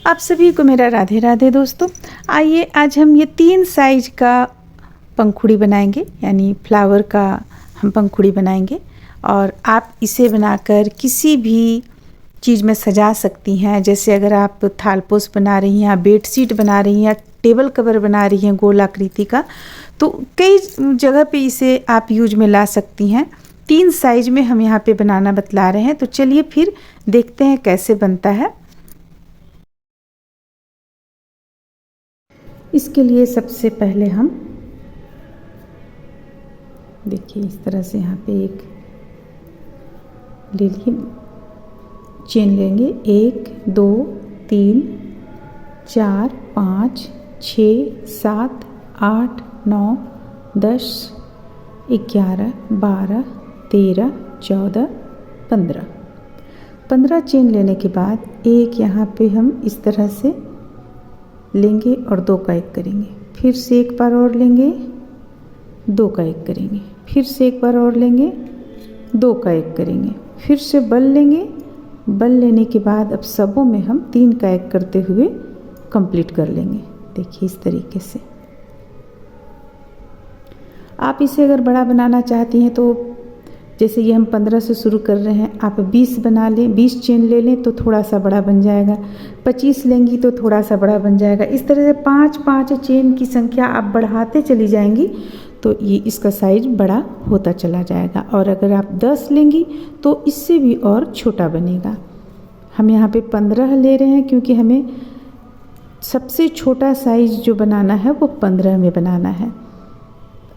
आप सभी को मेरा राधे राधे दोस्तों। आइए आज हम ये 3 साइज का पंखुड़ी बनाएंगे, यानी फ्लावर का हम पंखुड़ी बनाएंगे। और आप इसे बनाकर किसी भी चीज़ में सजा सकती हैं। जैसे अगर आप थालपोस बना रही हैं, बेडशीट बना रही हैं, टेबल कवर बना रही हैं गोल आकृति का, तो कई जगह पे इसे आप यूज में ला सकती हैं। 3 साइज में हम यहाँ पे बनाना बतला रहे हैं। तो चलिए फिर देखते हैं कैसे बनता है। इसके लिए सबसे पहले हम देखिए इस तरह से यहाँ पे एक ले लिए, चेन लेंगे 1 2 3 4 5 6 7 8 9 10 11 12 13 14 15 चेन लेने के बाद एक यहाँ पे हम इस तरह से लेंगे और 2 का 1 करेंगे, फिर से एक बार और लेंगे 2 का 1 करेंगे, फिर से एक बार और लेंगे 2 का 1 करेंगे, फिर से बल लेंगे। बल लेने के बाद अब सबों में हम 3 का 1 करते हुए कंप्लीट कर लेंगे। देखिए इस तरीके से। आप इसे अगर बड़ा बनाना चाहती हैं तो जैसे ये हम 15 से शुरू कर रहे हैं, आप 20 बना लें, 20 चेन ले लें तो थोड़ा सा बड़ा बन जाएगा, 25 लेंगी तो थोड़ा सा बड़ा बन जाएगा। इस तरह से 5-5 चेन की संख्या आप बढ़ाते चली जाएंगी तो ये इसका साइज बड़ा होता चला जाएगा। और अगर आप 10 लेंगी तो इससे भी और छोटा बनेगा। हम यहाँ पे 15 ले रहे हैं क्योंकि हमें सबसे छोटा साइज जो बनाना है वो 15 में बनाना है।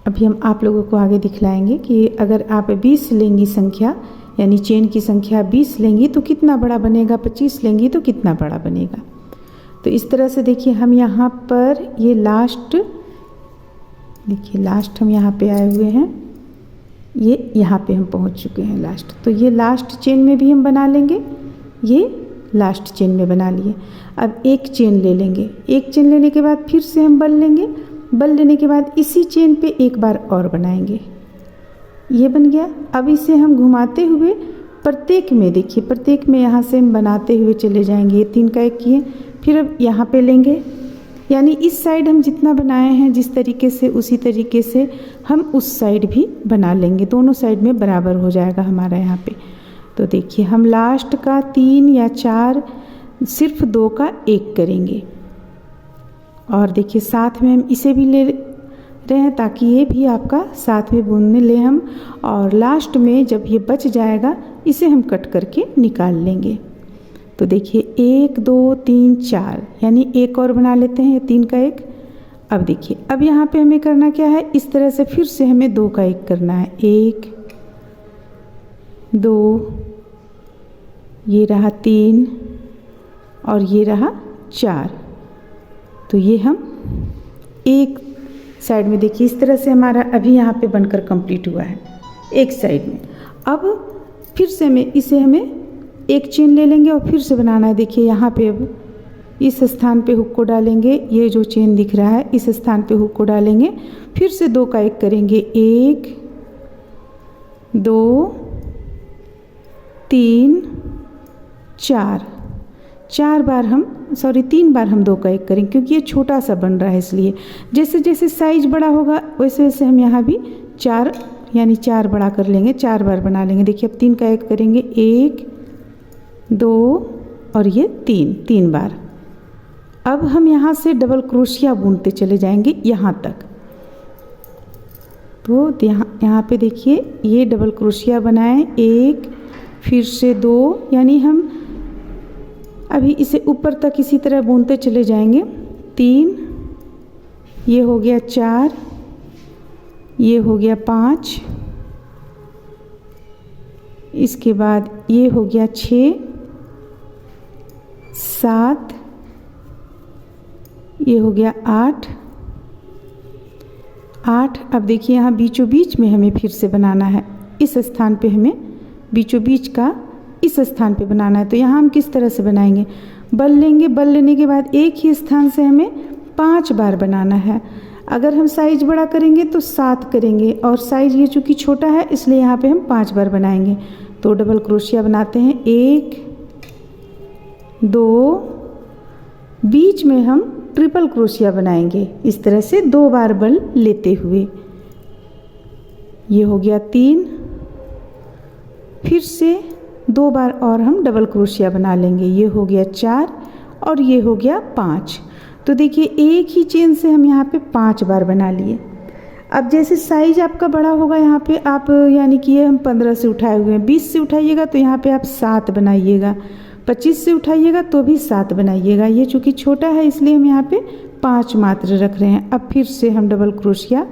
अभी हम आप लोगों को आगे दिखलाएंगे कि अगर आप 20 लेंगी संख्या, यानी चेन की संख्या 20 लेंगी तो कितना बड़ा बनेगा, 25 लेंगी तो कितना बड़ा बनेगा। तो इस तरह से देखिए हम यहाँ पर ये लास्ट, देखिए लास्ट हम यहाँ पे आए हुए हैं, ये यहाँ पे हम पहुँच चुके हैं लास्ट। तो ये लास्ट चेन में भी हम बना लेंगे, ये लास्ट चेन में बना लिए। अब एक चेन ले लेंगे, एक चेन लेने के बाद फिर से हम बल लेंगे, बल लेने के बाद इसी चेन पे एक बार और बनाएंगे, ये बन गया। अब इसे हम घुमाते हुए प्रत्येक में, देखिए प्रत्येक में यहाँ से हम बनाते हुए चले जाएंगे। ये 3 का 1 किए, फिर अब यहाँ पे लेंगे, यानी इस साइड हम जितना बनाए हैं जिस तरीके से उसी तरीके से हम उस साइड भी बना लेंगे। दोनों साइड में बराबर हो जाएगा हमारा यहाँ पे। तो देखिए हम लास्ट का 3 या 4 सिर्फ 2 का 1 करेंगे। और देखिए साथ में हम इसे भी ले रहे हैं ताकि ये भी आपका साथ में बुनने ले हम। और लास्ट में जब ये बच जाएगा इसे हम कट करके निकाल लेंगे। तो देखिए 1 2 3 4, यानी एक और बना लेते हैं 3 का 1। अब देखिए अब यहाँ पे हमें करना क्या है, इस तरह से फिर से हमें 2 का 1 करना है। 1 2, ये रहा 3 और ये रहा 4। तो ये हम एक साइड में, देखिए इस तरह से हमारा अभी यहाँ पे बनकर कंप्लीट हुआ है एक साइड में। अब फिर से हमें एक चेन ले लेंगे और फिर से बनाना है। देखिए यहाँ पे अब इस स्थान पे हुक को डालेंगे, ये जो चेन दिख रहा है इस स्थान पे हुक को डालेंगे, फिर से 2 का 1 करेंगे। 1 2 3 4, 3 बार हम 2 का 1 करेंगे क्योंकि ये छोटा सा बन रहा है, इसलिए जैसे जैसे साइज बड़ा होगा वैसे वैसे हम यहाँ भी 4 यानी 4 बड़ा कर लेंगे, 4 बार बना लेंगे। देखिए अब 3 का 1 करेंगे, 1 2 और ये 3 बार। अब हम यहाँ से डबल क्रोशिया बुनते चले जाएंगे यहाँ तक। तो यहाँ पे देखिए ये डबल क्रोशिया बनाएं, 1 फिर से 2, यानी हम अभी इसे ऊपर तक इसी तरह बुनते चले जाएंगे। 3, ये हो गया 4, ये हो गया 5, इसके बाद ये हो गया 6 7, ये हो गया 8। अब देखिए यहाँ बीचों बीच में हमें फिर से बनाना है, इस स्थान पे हमें बीचों बीच का इस स्थान पे बनाना है। तो यहाँ हम किस तरह से बनाएंगे, बल लेंगे, बल लेने के बाद एक ही स्थान से हमें 5 बार बनाना है। अगर हम साइज बड़ा करेंगे तो 7 करेंगे, और साइज ये चूँकि छोटा है इसलिए यहाँ पे हम 5 बार बनाएंगे। तो डबल क्रोशिया बनाते हैं, 1 2 बीच में हम ट्रिपल क्रोशिया बनाएंगे इस तरह से 2 बार बल लेते हुए। ये हो गया 3, फिर से 2 बार और हम डबल क्रोशिया बना लेंगे। ये हो गया 4 और ये हो गया 5। तो देखिए एक ही चेन से हम यहाँ पे 5 बार बना लिए। अब जैसे साइज आपका बड़ा होगा यहाँ पे आप यानी कि ये हम 15 से उठाए हुए हैं, 20 से उठाइएगा तो यहाँ पे आप 7 बनाइएगा, 25 से उठाइएगा तो भी 7 बनाइएगा। ये चूँकि छोटा है इसलिए हम यहाँ पे 5 मात्र रख रहे हैं। अब फिर से हम डबल क्रोशिया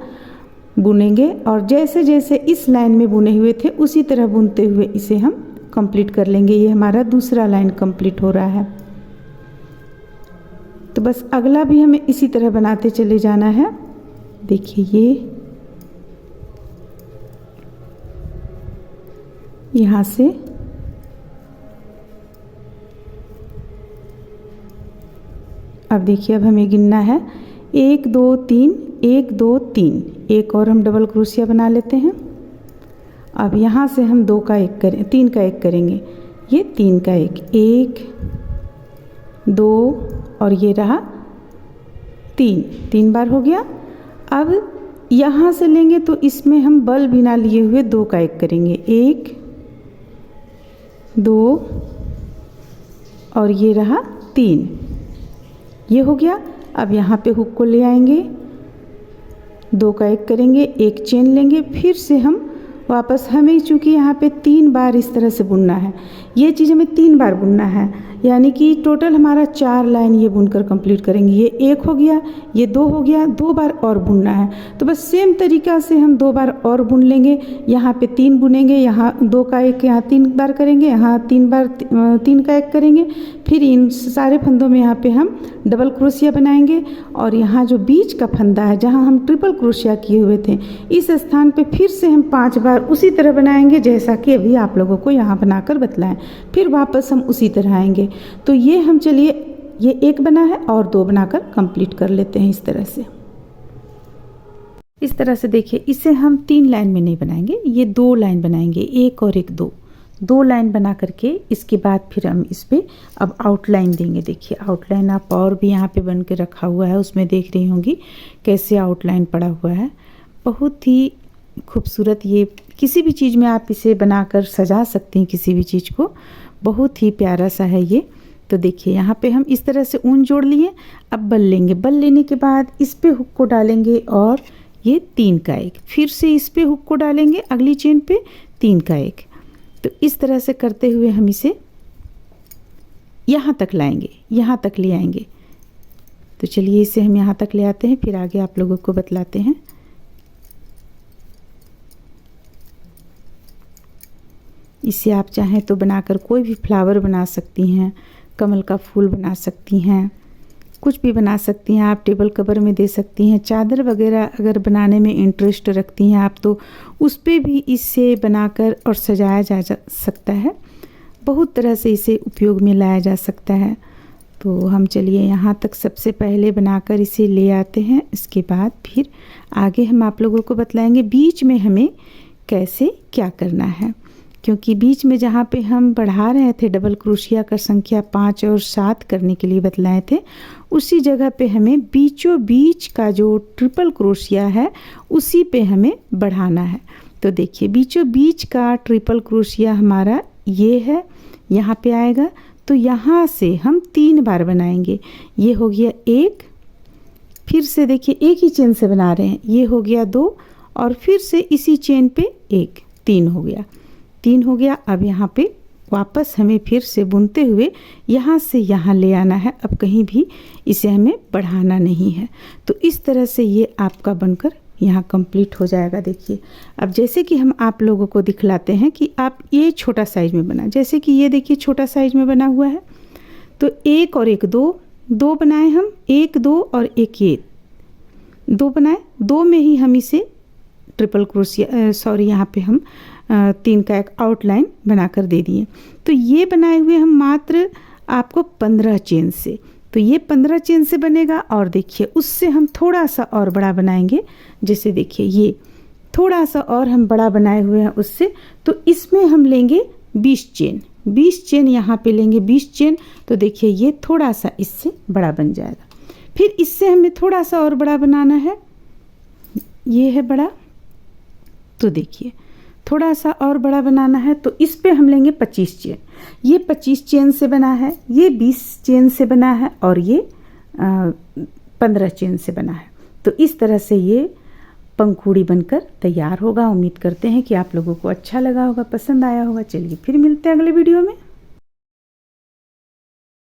बुनेंगे और जैसे जैसे इस लाइन में बुने हुए थे उसी तरह बुनते हुए इसे हम कंप्लीट कर लेंगे। ये हमारा दूसरा लाइन कंप्लीट हो रहा है। तो बस अगला भी हमें इसी तरह बनाते चले जाना है। देखिए ये यहाँ से अब देखिए अब हमें गिनना है 1 2 3 1 2 3। एक और हम डबल क्रोशिया बना लेते हैं। अब यहाँ से हम 2 का 1 करें, 3 का 1 करेंगे। ये 3 का 1, 1 2 और ये रहा 3 बार हो गया। अब यहाँ से लेंगे तो इसमें हम बल बिना लिए हुए 2 का 1 करेंगे, 1 2 और ये रहा 3। ये हो गया। अब यहाँ पे हुक को ले आएंगे, 2 का 1 करेंगे, एक चेन लेंगे, फिर से हम वापस हमें चूँकि यहाँ पे 3 बार इस तरह से बुनना है, ये चीज़ हमें 3 बार बुनना है, यानी कि टोटल हमारा 4 लाइन ये बुनकर कंप्लीट करेंगे। ये 1 हो गया, ये 2 हो गया, 2 बार और बुनना है। तो बस सेम तरीक़ा से हम 2 बार और बुन लेंगे। यहाँ पे 3 बुनेंगे, यहाँ 2 का 1 यहाँ 3 बार करेंगे, यहाँ 3 बार 3 का 1 करेंगे। फिर इन सारे फंदों में यहाँ पे हम डबल क्रोशिया बनाएंगे और यहाँ जो बीच का फंदा है जहाँ हम ट्रिपल क्रोशिया किए हुए थे इस स्थान पे फिर से हम 5 बार उसी तरह बनाएंगे जैसा कि अभी आप लोगों को यहाँ बनाकर बतलाएं। फिर वापस हम उसी तरह आएंगे। तो ये हम चलिए ये 1 बना है और 2 बनाकर कंप्लीट कर लेते हैं इस तरह से। इस तरह से देखिए इसे हम 3 लाइन में नहीं बनाएंगे, ये 2 लाइन बनाएंगे, 1 और 1 2 लाइन बना करके इसके बाद फिर हम इस पे अब आउटलाइन देंगे। देखिए आउटलाइन आप और भी यहाँ पे बन के रखा हुआ है, उसमें देख रही होंगी कैसे आउटलाइन पड़ा हुआ है। बहुत ही खूबसूरत, ये किसी भी चीज़ में आप इसे बनाकर सजा सकती हैं, किसी भी चीज़ को, बहुत ही प्यारा सा है ये। तो देखिए यहाँ पे हम इस तरह से ऊन जोड़ लिए। अब बल लेंगे, बल लेने के बाद इस पे हुक को डालेंगे और ये 3 का 1, फिर से इस पे हुक को डालेंगे अगली चेन पे 3 का 1। तो इस तरह से करते हुए हम इसे यहाँ तक लाएंगे, यहाँ तक ले आएंगे। तो चलिए इसे हम यहाँ तक ले आते हैं, फिर आगे आप लोगों को बतलाते हैं। इसे आप चाहें तो बनाकर कोई भी फ्लावर बना सकती हैं, कमल का फूल बना सकती हैं, कुछ भी बना सकती हैं आप, टेबल कवर में दे सकती हैं, चादर वगैरह अगर बनाने में इंटरेस्ट रखती हैं आप तो उस पर भी इसे बनाकर और सजाया जा सकता है। बहुत तरह से इसे उपयोग में लाया जा सकता है। तो हम चलिए यहाँ तक सबसे पहले बनाकर इसे ले आते हैं। इसके बाद फिर आगे हम आप लोगों को बतलाएंगे बीच में हमें कैसे क्या करना है, क्योंकि बीच में जहाँ पे हम बढ़ा रहे थे डबल क्रोशिया का संख्या 5 और 7 करने के लिए बतलाए थे, उसी जगह पे हमें बीचों बीच का जो ट्रिपल क्रोशिया है उसी पे हमें बढ़ाना है। तो देखिए बीचों बीच का ट्रिपल क्रोशिया हमारा ये है, यहाँ पे आएगा। तो यहाँ से हम 3 बार बनाएंगे। ये हो गया 1, फिर से देखिए एक ही चेन से बना रहे हैं, ये हो गया 2 और फिर से इसी चेन पे 1, 3 हो गया, 3 हो गया। अब यहाँ पे वापस हमें फिर से बुनते हुए यहाँ से यहाँ ले आना है। अब कहीं भी इसे हमें बढ़ाना नहीं है। तो इस तरह से ये आपका बनकर यहाँ कंप्लीट हो जाएगा। देखिए अब जैसे कि हम आप लोगों को दिखलाते हैं कि आप ये छोटा साइज में बना, जैसे कि ये देखिए छोटा साइज में बना हुआ है। तो 1 और 1 2 बनाए हम, 1 2 और 1 ये 2 बनाए, 2 में ही हम इसे ट्रिपल क्रोशिया यहाँ पे हम 3 का 1 आउटलाइन बनाकर दे दिए। तो ये बनाए हुए हम मात्र आपको 15 चेन से, तो ये 15 चेन से बनेगा। और देखिए उससे हम थोड़ा सा और बड़ा बनाएंगे, जैसे देखिए ये थोड़ा सा और हम बड़ा बनाए हुए हैं उससे। तो इसमें हम लेंगे 20 चेन, 20 चेन यहाँ पे लेंगे, 20 चेन, तो देखिए ये थोड़ा सा इससे बड़ा बन जाएगा। फिर इससे हमें थोड़ा सा और बड़ा बनाना है, ये है बड़ा, तो देखिए थोड़ा सा और बड़ा बनाना है, तो इस पे हम लेंगे 25 चेन। ये 25 चेन से बना है, ये 20 चेन से बना है, और ये 15 चेन से बना है। तो इस तरह से ये पंखुड़ी बनकर तैयार होगा। उम्मीद करते हैं कि आप लोगों को अच्छा लगा होगा, पसंद आया होगा। चलिए फिर मिलते हैं अगले वीडियो में।